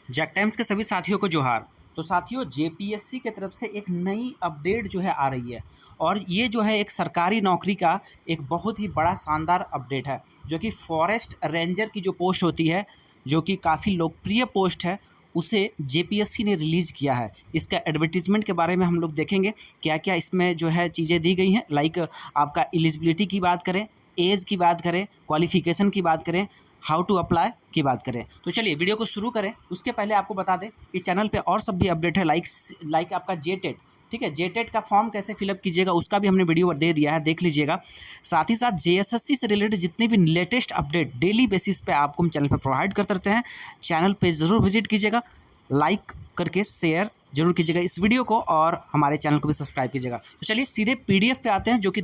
Jack times के सभी साथियों को जोहार। तो साथियों, जेपीएससी की तरफ से एक नई अपडेट जो है आ रही है और ये जो है एक सरकारी नौकरी का एक बहुत ही बड़ा शानदार अपडेट है, जो कि फॉरेस्ट रेंजर की जो पोस्ट होती है, जो कि काफ़ी लोकप्रिय पोस्ट है, उसे जेपीएससी ने रिलीज़ किया है। इसका एडवर्टीजमेंट के बारे में हम लोग देखेंगे क्या क्या इसमें जो है चीज़ें दी गई हैं। लाइक आपका एलिजिबिलिटी की बात करें, एज की बात करें, क्वालिफिकेशन की बात करें, हाउ टू अप्लाई की बात करें। तो चलिए वीडियो को शुरू करें। उसके पहले आपको बता दें कि चैनल पे और सब भी अपडेट है, लाइक आपका जेटेट, ठीक है, जेटेट का फॉर्म कैसे फिलअप कीजिएगा उसका भी हमने वीडियो दे दिया है, देख लीजिएगा। साथ ही साथ जेएसएससी से रिलेटेड जितनी भी लेटेस्ट अपडेट डेली बेसिस पे आपको हम चैनल पर प्रोवाइड करते रहते हैं। चैनल पे ज़रूर विजिट कीजिएगा, लाइक करके शेयर जरूर कीजिएगा इस वीडियो को और हमारे चैनल को भी सब्सक्राइब कीजिएगा। तो चलिए सीधे पीडीएफ पे आते हैं जो कि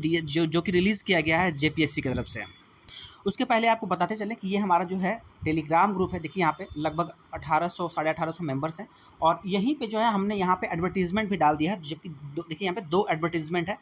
रिलीज़ किया गया है जेपीएससी की तरफ से। उसके पहले आपको बताते चलें कि ये हमारा जो है टेलीग्राम ग्रुप है। देखिए यहाँ पे लगभग 1800 साढ़े 1800 मेंबर्स हैं और यहीं पे जो है हमने यहाँ पे एडवर्टीजमेंट भी डाल दिया है, जबकि देखिए यहाँ पे 2 एडवर्टीजमेंट है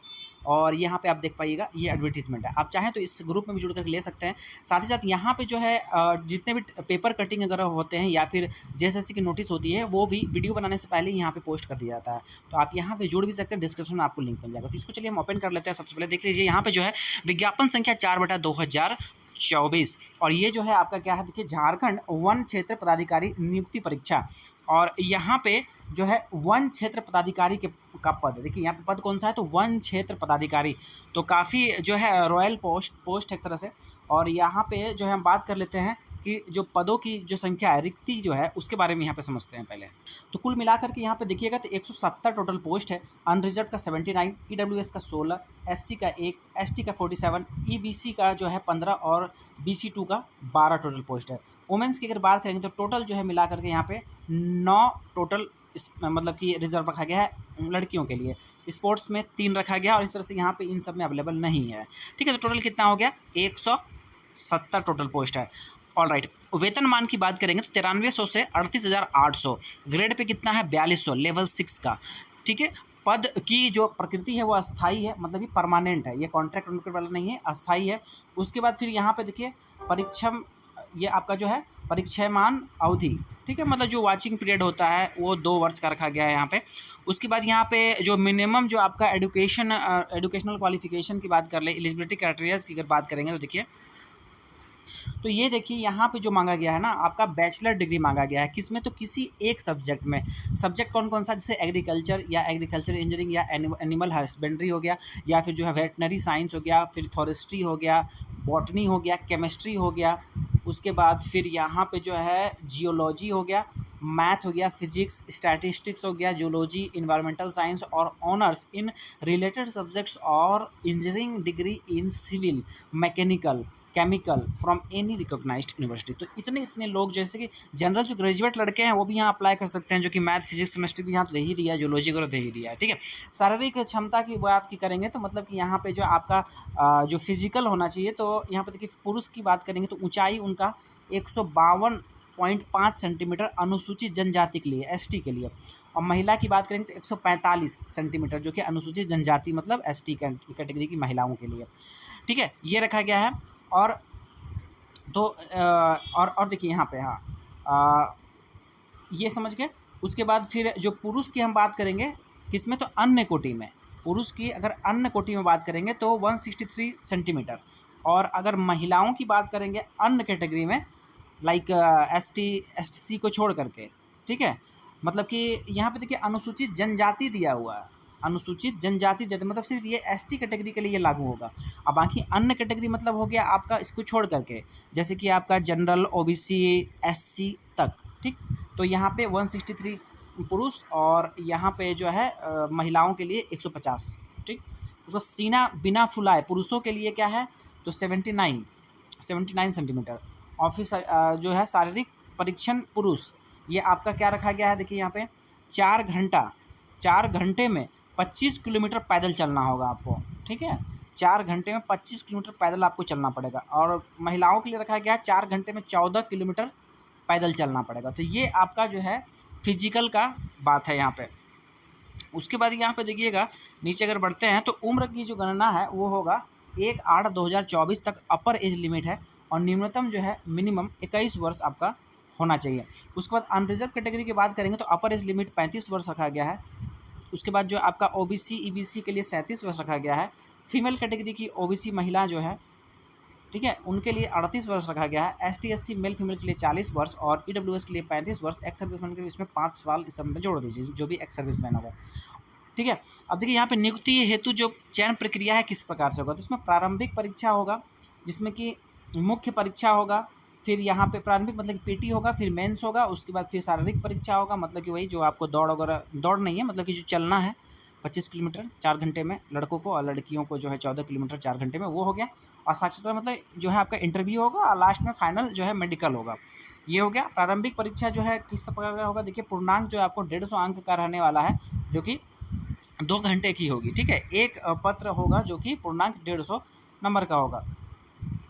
और यहाँ पे आप देख पाइएगा ये एडवर्टीजमेंट है। आप चाहें तो इस ग्रुप में भी जुड़ कर ले सकते हैं। साथ ही साथ यहाँ पे जो है जितने भी पेपर कटिंग वगैरह होते हैं या फिर जेएसएससी की नोटिस होती है, वो भी वीडियो बनाने से पहले यहाँ पे पोस्ट कर दिया जाता है। तो आप यहाँ पे जुड़ भी सकते हैं, डिस्क्रिप्शन में आपको लिंक मिल जाएगा। तो इसको चलिए हम ओपन कर लेते हैं। सबसे पहले देख लीजिए यहाँ पे जो है विज्ञापन संख्या 4/2024 और ये जो है आपका क्या है, देखिए झारखंड वन क्षेत्र पदाधिकारी नियुक्ति परीक्षा। और यहाँ पे जो है वन क्षेत्र पदाधिकारी के का पद, देखिए यहाँ पे पद कौन सा है, तो वन क्षेत्र पदाधिकारी। तो काफ़ी जो है रॉयल पोस्ट एक तरह से। और यहाँ पे जो है हम बात कर लेते हैं कि जो पदों की जो संख्या है, रिक्ति जो है, उसके बारे में यहाँ पे समझते हैं पहले। तो कुल मिलाकर के यहाँ पे देखिएगा तो 170 टोटल पोस्ट है। अनरिजर्व का 79, ईडब्ल्यूएस का 16, एससी का 1, एसटी का 47, ईबीसी का जो है 15 और बीसी 2 का 12 टोटल पोस्ट है। वुमेंस की अगर बात करेंगे तो टोटल जो है मिलाकर के यहाँ पे 9 टोटल मतलब कि रिजर्व रखा गया है लड़कियों के लिए। स्पोर्ट्स में 3 रखा गया और इस तरह से यहाँ पे इन सब में अवेलेबल नहीं है। ठीक है, तो टोटल कितना हो गया, 170 टोटल पोस्ट है। ऑल राइट, वेतनमान की बात करेंगे तो 9300 से 38,800। ग्रेड पे कितना है, 4200, लेवल 6 का। ठीक है, पद की जो प्रकृति है वो अस्थाई है, मतलब ये परमानेंट है, ये कॉन्ट्रैक्ट वाला नहीं है, अस्थाई है। उसके बाद फिर यहाँ पे देखिए परीक्षम, ये आपका जो है परीक्षयमान अवधि, ठीक है, मतलब जो वाचिंग पीरियड होता है वो 2 वर्ष का रखा गया है यहाँ पे। उसके बाद यहाँ पे जो मिनिमम जो आपका एजुकेशनल क्वालिफिकेशन की बात कर ले, एलिजिबिलिटी क्राइटेरियाज की अगर बात करेंगे तो देखिए, तो ये देखिए यहाँ पे जो मांगा गया है ना, आपका बैचलर डिग्री मांगा गया है, किसमें, तो किसी एक सब्जेक्ट में। सब्जेक्ट कौन कौन सा, जैसे एग्रीकल्चर या एग्रीकल्चर इंजीनियरिंग या एनिमल हस्बेंड्री हो गया, या फिर जो है वेटनरी साइंस हो गया, फिर फॉरेस्ट्री हो गया, बॉटनी हो गया, केमिस्ट्री हो गया। उसके बाद फिर यहाँ पे जो है जियोलॉजी हो गया, मैथ हो गया, फिजिक्स, स्टैटिस्टिक्स हो गया, जूलॉजी, इन्वायरमेंटल साइंस और ऑनर्स इन रिलेटेड सब्जेक्ट्स और engineering degree in civil, mechanical, chemical from any recognised university. तो इतने लोग, जैसे कि जनरल जो ग्रेजुएट लड़के हैं वो भी यहाँ अप्लाई कर सकते हैं, जो कि मैथ, फिजिक्स, केमिस्ट्री भी यहाँ दे ही दिया है, जियोलॉजी को दे ही दिया है। ठीक है, शारीरिक क्षमता की बात की करेंगे तो मतलब कि यहाँ पे जो आपका जो फिजिकल होना चाहिए, तो यहाँ पे देखिए पुरुष की बात करेंगे तो ऊंचाई उनका 152.5 सेंटीमीटर अनुसूचित जनजाति के लिए, एसटी के लिए। और महिला की बात करेंगे तो 145 सेंटीमीटर, जो कि अनुसूचित जनजाति मतलब एसटी कैटेगरी की महिलाओं के लिए। ठीक है, ये रखा गया है। और तो और देखिए यहाँ पे, हाँ, ये समझ गए। उसके बाद फिर जो पुरुष की हम बात करेंगे किसमें, तो अन्य कोटि में। पुरुष की अगर अन्य कोटि में बात करेंगे तो 163 सेंटीमीटर। और अगर महिलाओं की बात करेंगे अन्य कैटेगरी में, लाइक एसटी एससी को छोड़ करके, ठीक है, मतलब कि यहाँ पे देखिए अनुसूचित जनजाति दिया हुआ है, अनुसूचित जनजाति देते मतलब सिर्फ ये एसटी कैटेगरी के लिए ये लागू होगा। अब बाकी अन्य कैटेगरी मतलब हो गया आपका इसको छोड़ करके, जैसे कि आपका जनरल, ओबीसी, एससी तक। ठीक, तो यहाँ पे 163 पुरुष और यहाँ पे जो है महिलाओं के लिए 150। ठीक, उसको सीना बिना फुलाए पुरुषों के लिए क्या है, तो 79 सेंटीमीटर। ऑफिस जो है शारीरिक परीक्षण पुरुष, ये आपका क्या रखा गया है, देखिए यहाँ पे 4 घंटे में 25 किलोमीटर पैदल चलना होगा आपको। ठीक है, 4 घंटे में 25 किलोमीटर पैदल आपको चलना पड़ेगा। और महिलाओं के लिए रखा गया है 4 घंटे में 14 किलोमीटर पैदल चलना पड़ेगा। तो ये आपका जो है फिजिकल का बात है यहाँ पे। उसके बाद यहाँ पे देखिएगा नीचे अगर बढ़ते हैं तो उम्र की जो गणना है वो होगा 1/8/2024 तक अपर एज लिमिट है और न्यूनतम जो है मिनिमम 21 वर्ष आपका होना चाहिए। उसके बाद अनरिजर्व कैटेगरी की बात करेंगे तो अपर एज लिमिट 35 वर्ष रखा गया है। उसके बाद जो आपका ओबीसी ईबीसी के लिए 37 वर्ष रखा गया है। फीमेल कैटेगरी की ओबीसी महिला जो है, ठीक है, उनके लिए 38 वर्ष रखा गया है। एसटी एससी मेल फीमेल के लिए 40 वर्ष और ईडब्ल्यूएस के लिए 35 वर्ष। एक्स सर्विसमैन के लिए इसमें 5 साल इस सब में जोड़ दीजिए, जो भी एक्स सर्विसमैन होगा, ठीक है। अब देखिए यहाँ पे नियुक्ति हेतु जो चयन प्रक्रिया है किस प्रकार से होगा, तो उसमें प्रारंभिक परीक्षा होगा, जिसमें कि मुख्य परीक्षा होगा, फिर यहाँ पे प्रारंभिक मतलब कि पीटी होगा, फिर मेंस होगा, उसके बाद फिर शारीरिक परीक्षा होगा, मतलब कि वही जो आपको दौड़ वगैरह, दौड़ नहीं है मतलब कि जो चलना है 25 किलोमीटर 4 घंटे में लड़कों को, और लड़कियों को जो है 14 किलोमीटर 4 घंटे में, वो हो गया। और साक्षरता मतलब जो है आपका इंटरव्यू होगा और लास्ट में फाइनल जो है मेडिकल होगा। ये हो गया। प्रारंभिक परीक्षा जो है किस प्रकार का होगा, देखिए पूर्णांक जो है आपको 150 अंक का रहने वाला है, जो कि 2 घंटे की होगी, ठीक है। एक पत्र होगा जो कि पूर्णांक 150 नंबर का होगा।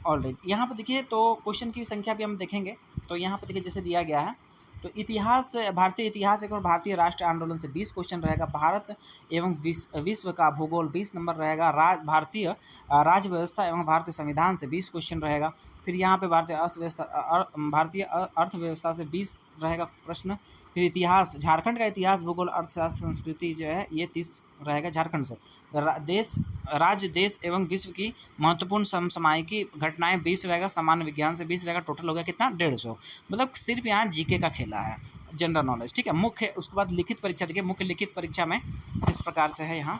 ऑलराइट, यहाँ पे देखिए तो क्वेश्चन की संख्या भी हम देखेंगे। तो यहाँ पे देखिए जैसे दिया गया है, तो इतिहास, भारतीय इतिहास और भारतीय राष्ट्र आंदोलन से 20 क्वेश्चन रहेगा। भारत एवं विश्व का भूगोल 20 नंबर रहेगा। भारतीय राज्य व्यवस्था एवं भारतीय संविधान से 20 क्वेश्चन रहेगा। फिर यहाँ पे भारतीय अर्थव्यवस्था से 20 रहेगा प्रश्न। फिर इतिहास, झारखंड का इतिहास, भूगोल, अर्थशास्त्र, संस्कृति जो है ये 30 रहेगा झारखंड से। देश, राज्य, देश एवं विश्व की महत्वपूर्ण समसामयिकी घटनाएं 20 रहेगा। सामान्य विज्ञान से 20 रहेगा। टोटल हो गया कितना, 150। मतलब सिर्फ यहाँ जीके का खेला है, जनरल नॉलेज, ठीक है। मुख्य, उसके बाद लिखित परीक्षा देखिए, मुख्य लिखित परीक्षा में किस प्रकार से है यहाँ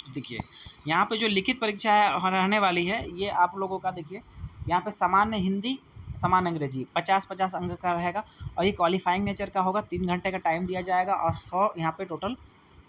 देखिए। यहाँ पे जो लिखित परीक्षा है रहने वाली है, ये आप लोगों का देखिए, यहाँ पे सामान्य हिंदी, सामान्य अंग्रेजी 50-50 अंक का रहेगा, और ये क्वालिफाइंग नेचर का होगा। 3 घंटे का टाइम दिया जाएगा और 100 यहाँ पे टोटल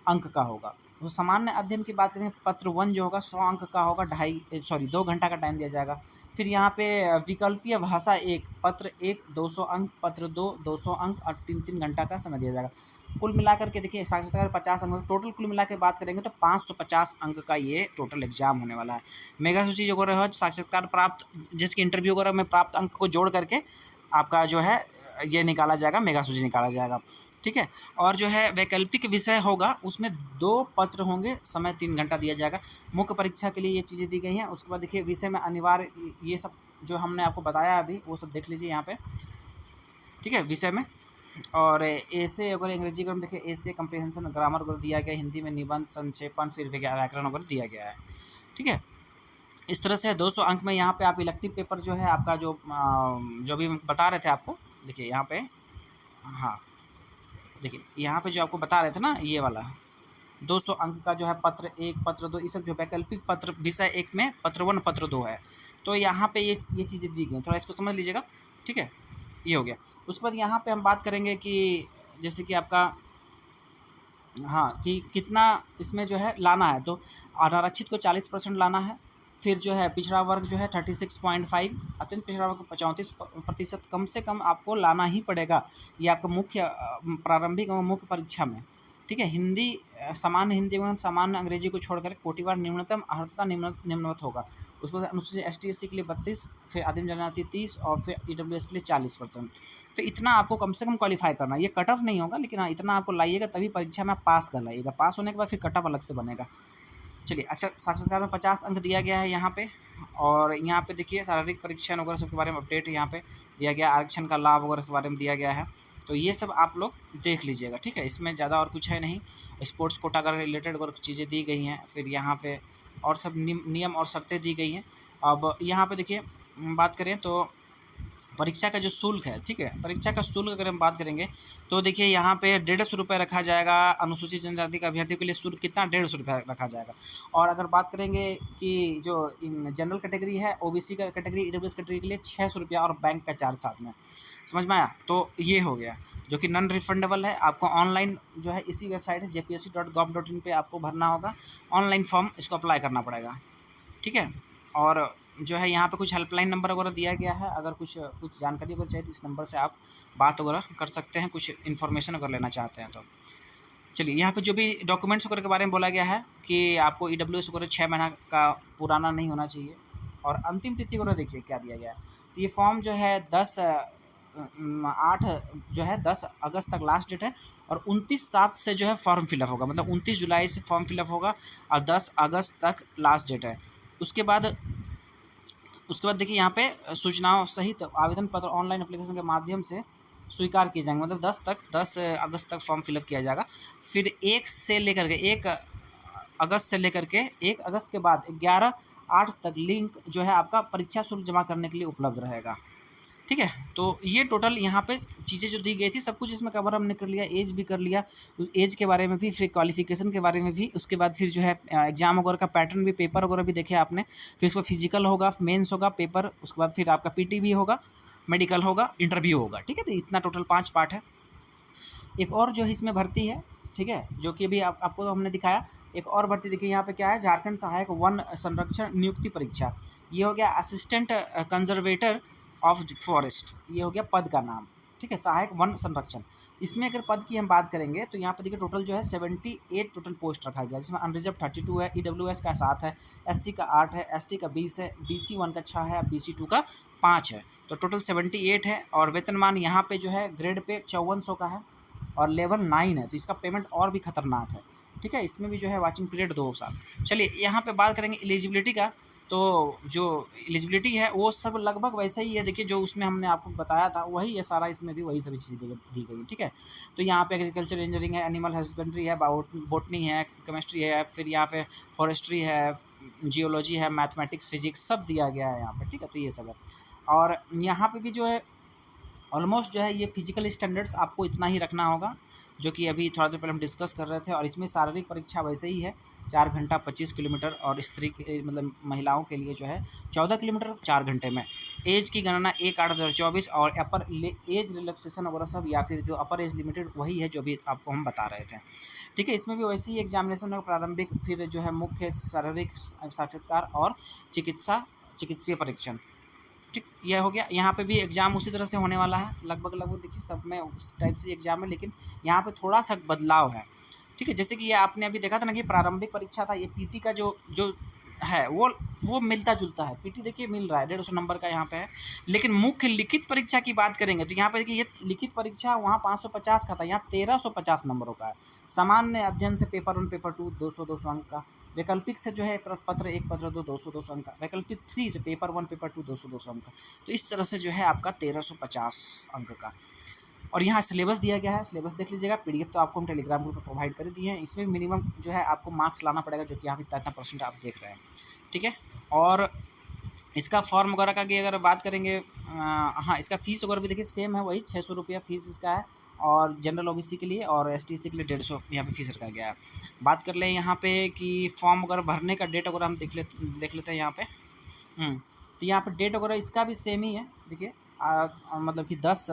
अंक का होगा। तो सामान्य अध्ययन की बात करें, पत्र 1 जो होगा 100 अंक का होगा, 2 घंटा का टाइम दिया जाएगा। फिर यहाँ पे विकल्पीय भाषा 1, पत्र 1 200 अंक, पत्र 2 200 अंक और 3-3 घंटा का समय दिया जाएगा। कुल मिलाकर के देखिए साक्षात्कार 50 अंक, टोटल कुल मिला के बात करेंगे तो 550 अंक का ये टोटल एग्जाम होने वाला है। मेगा सूची जो है साक्षात्कार प्राप्त, जिसके इंटरव्यू वगैरह में प्राप्त अंक को जोड़ करके आपका जो है ये निकाला जाएगा, मेगा सूची निकाला जाएगा, ठीक है। और जो है वैकल्पिक विषय होगा, उसमें 2 पत्र होंगे, समय 3 घंटा दिया जाएगा। मुख्य परीक्षा के लिए ये चीज़ें दी गई हैं। उसके बाद देखिए विषय में अनिवार्य, ये सब जो हमने आपको बताया अभी वो सब देख लीजिए यहाँ पे, ठीक है, विषय में। और ऐसे अगर अंग्रेजी का देखिए, ऐसे कंप्रीहेंशन, ग्रामर वगैरह दिया गया, हिंदी में निबंध, संक्षेपण, फिर व्याकरण वगैरह दिया गया है, ठीक है। इस तरह से 200 अंक में यहाँ पे आप इलेक्टिव पेपर जो है आपका जो भी हम बता रहे थे आपको, देखिए यहाँ पे, हाँ देखिए यहाँ पे जो आपको बता रहे थे ना, ये वाला 200 अंक का जो है पत्र 1 पत्र 2, ये सब जो वैकल्पिक पत्र विषय 1 में पत्र 1 पत्र 2 है। तो यहाँ पे ये चीज़ें दी गई हैं, थोड़ा इसको समझ लीजिएगा, ठीक है। ये हो गया। उसके बाद यहाँ पे हम बात करेंगे कि जैसे कि आपका, हाँ, कि कितना इसमें जो है लाना है, तो अनारक्षित को 40% लाना है। फिर जो है पिछड़ा वर्ग जो है 36.5, अत्यंत पिछड़ा वर्ग 34%, कम से कम आपको लाना ही पड़ेगा। ये आपका मुख्य प्रारंभिक एवं मुख्य परीक्षा में, ठीक है। हिंदी, सामान्य हिंदी एवं सामान्य अंग्रेजी को छोड़कर कोटिवार न्यूनतम अर्हता निम्नवत होगा। उसके बाद अनुसूचित एसटी एससी के लिए 32, फिर आदिम जनजाति 30 और फिर ईडब्ल्यूएस के लिए 40%। तो इतना आपको कम से कम क्वालिफाई करना है। ये कट ऑफ नहीं होगा, लेकिन हाँ इतना आपको लाइएगा तभी परीक्षा में पास कर लाइएगा। पास होने के बाद फिर कट ऑफ अलग से बनेगा। चलिए, अच्छा, साक्षात्कार में 50 अंक दिया गया है यहाँ पे। और यहाँ पे देखिए शारीरिक परीक्षण वगैरह सब के बारे में अपडेट यहाँ पे दिया गया, आरक्षण का लाभ वगैरह के बारे में दिया गया है। तो ये सब आप लोग देख लीजिएगा, ठीक है। इसमें ज़्यादा और कुछ है नहीं। स्पोर्ट्स कोटा का रिलेटेड वगैरह चीज़ें दी गई हैं। फिर यहाँ पे और सब नियम और शर्तें दी गई हैं। अब यहाँ पे देखिए बात करें तो परीक्षा का जो शुल्क है, ठीक है, परीक्षा का शुल्क अगर हम बात करेंगे तो देखिए यहाँ पे 150 रुपये रखा जाएगा। अनुसूचित जनजाति के अभ्यर्थियों के लिए शुल्क कितना, 150 रुपये रखा जाएगा। और अगर बात करेंगे कि जो जनरल कैटेगरी है, ओबीसी का कैटेगरी, ईडब्ल्यूएस कैटेगरी के लिए 600 रुपया और बैंक का चार्ज साथ में। समझ में आया? तो ये हो गया, जो कि नॉन रिफंडेबल है। आपको ऑनलाइन जो है इसी वेबसाइट है jpsc.gov.in पे आपको भरना होगा, ऑनलाइन फॉर्म इसको अप्लाई करना पड़ेगा, ठीक है। और जो है यहाँ पे कुछ हेल्पलाइन नंबर वगैरह दिया गया है। अगर कुछ जानकारी अगर चाहिए तो इस नंबर से आप बात वगैरह कर सकते हैं, कुछ इन्फॉर्मेशन अगर लेना चाहते हैं तो। चलिए, यहाँ पे जो भी डॉक्यूमेंट्स वगैरह के बारे में बोला गया है कि आपको ईडब्ल्यूएस वगैरह 6 महीना का पुराना नहीं होना चाहिए। और अंतिम तिथि वगैरह देखिए क्या दिया गया है। तो ये फॉर्म जो है 10 अगस्त तक लास्ट डेट है। और 29/7 से जो है फॉर्म फिलअप होगा, मतलब 29 जुलाई से फॉर्म फिलअप होगा और 10 अगस्त तक लास्ट डेट है। उसके बाद उसके बाद देखिए यहाँ पे सूचनाओं सहित आवेदन पत्र ऑनलाइन एप्लीकेशन के माध्यम से स्वीकार किए जाएंगे, मतलब 10 अगस्त तक फॉर्म फिलअप किया जाएगा। फिर 1 अगस्त से लेकर के 1 अगस्त के बाद 11/8 तक लिंक जो है आपका परीक्षा शुल्क जमा करने के लिए उपलब्ध रहेगा। ठीक है, तो ये टोटल यहाँ पे चीज़ें जो दी गई थी सब कुछ इसमें कवर हमने कर लिया, एज भी कर लिया, एज के बारे में भी, फिर क्वालिफिकेशन के बारे में भी, उसके बाद फिर जो है एग्जाम वगैरह का पैटर्न भी, पेपर वगैरह भी देखे आपने, फिर इसको फिजिकल होगा, मेंस होगा, पेपर, उसके बाद फिर आपका पीटी भी होगा, मेडिकल होगा, इंटरव्यू होगा। ठीक है, तो इतना टोटल 5 पार्ट है। एक और जो है इसमें भर्ती है, ठीक है, जो कि अभी आपको तो हमने दिखाया। एक और भर्ती देखिए यहाँ पे क्या है, झारखंड सहायक वन संरक्षण नियुक्ति परीक्षा। ये हो गया असिस्टेंट कंजर्वेटर ऑफ फॉरेस्ट, ये हो गया पद का नाम। ठीक है, सहायक वन संरक्षण। इसमें अगर पद की हम बात करेंगे तो यहाँ पे देखिए टोटल जो है 78 टोटल पोस्ट रखा गया, जिसमें अनरिजर्व 32 है, EWS का 7 है, SC का 8 है, ST का 20 है, BC1 का 6 है, BC2 का 5 है, तो टोटल 78 है। और वेतनमान यहाँ पे जो है ग्रेड पे 5400 का है और लेवल 9 है, तो इसका पेमेंट और भी खतरनाक है। ठीक है, इसमें भी जो है वाचिंग पीरियड 2 साल। चलिए यहाँ पे बात करेंगे एलिजिबिलिटी का, तो जो एलिजिबिलिटी है वो सब लगभग वैसे ही है। देखिए जो उसमें हमने आपको बताया था वही है सारा, इसमें भी वही सभी चीज़ें दी गई। ठीक है, तो यहाँ पे एग्रीकल्चर इंजीनियरिंग है, एनिमल हस्बेंड्री है, बॉटनी है, केमिस्ट्री है, फिर यहाँ पे फॉरेस्ट्री है, जियोलॉजी है, मैथमेटिक्स, फिजिक्स सब दिया गया है यहाँ पे। ठीक है, तो ये सब है। और यहाँ पे भी जो है ऑलमोस्ट जो है ये फिजिकल स्टैंडर्ड्स आपको इतना ही रखना होगा, जो कि अभी थोड़ा देर पहले हम डिस्कस कर रहे थे। और इसमें शारीरिक परीक्षा वैसे ही है, 4 घंटा 25 किलोमीटर, और स्त्री के मतलब महिलाओं के लिए जो है 14 किलोमीटर 4 घंटे में। एज की गणना 1/8/2024, और अपर एज रिलैक्सेशन वगैरह सब, या फिर जो अपर एज लिमिटेड वही है जो अभी आपको हम बता रहे थे। ठीक है, इसमें भी वैसे ही एग्जामिनेशन है, प्रारंभिक, फिर जो है मुख्य शारीरिक साक्षात्कार और चिकित्सीय परीक्षण। ठीक, यह हो गया। यहाँ पे भी एग्ज़ाम उसी तरह से होने वाला है, लगभग देखिए सब में उस टाइप से एग्ज़ाम है, लेकिन यहाँ पे थोड़ा सा बदलाव है। ठीक है, जैसे कि ये आपने अभी देखा था ना कि प्रारंभिक परीक्षा था, ये पीटी का जो जो है वो मिलता जुलता है। पीटी देखिए मिल रहा है 150 नंबर का यहाँ पे है, लेकिन मुख्य लिखित परीक्षा की बात करेंगे तो यहाँ पे देखिए ये लिखित परीक्षा वहाँ 550 का था, यहाँ 1350 नंबरों का है। सामान्य अध्ययन से पेपर 1 पेपर 2 200 अंक का, वैकल्पिक से जो है पत्र 1 पत्र 2 200 अंक का, वैकल्पिक 3 से पेपर 1 पेपर 2 200 अंक का। तो इस तरह से जो है आपका 1350 अंक का। और यहाँ सिलेबस दिया गया है, सिलेबस देख लीजिएगा, PDF तो आपको हम टेलीग्राम ग्रुप पर प्रोवाइड कर दिए हैं। इसमें मिनिमम जो है आपको मार्क्स लाना पड़ेगा, जो कि यहाँ पे इतना % आप देख रहे हैं। ठीक है, और इसका फॉर्म वगैरह का की अगर बात करेंगे, हाँ, इसका फ़ीस वगैरह भी देखिए सेम है, वही 600 रुपया फ़ीस इसका है। और जनरल OBC के लिए और ST SC के लिए 150 यहाँ पे फ़ीस रखा गया है। बात कर लें यहाँ पे कि फॉर्म वगैरह भरने का डेट वगैरह हम देख लेते हैं यहाँ पे। तो यहाँ पर डेट वगैरह इसका भी सेम ही है, देखिए मतलब कि 10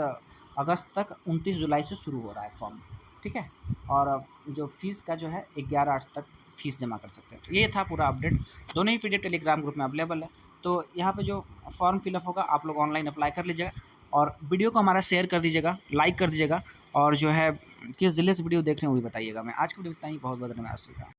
अगस्त तक 29 जुलाई से शुरू हो रहा है फॉर्म। ठीक है, और जो फीस का जो है 11/8 तक फीस जमा कर सकते हैं। तो ये था पूरा अपडेट, दोनों ही PDF टेलीग्राम ग्रुप में अवेलेबल है। तो यहाँ पे जो फॉर्म फिलअप होगा आप लोग ऑनलाइन अप्लाई कर लीजिएगा, और वीडियो को हमारा शेयर कर दीजिएगा, लाइक कर दीजिएगा, और जो है किस ज़िले से वीडियो देख रहे हैं वो भी बताइएगा। मैं आज की वीडियो इतना ही, बहुत बहुत धन्यवाद।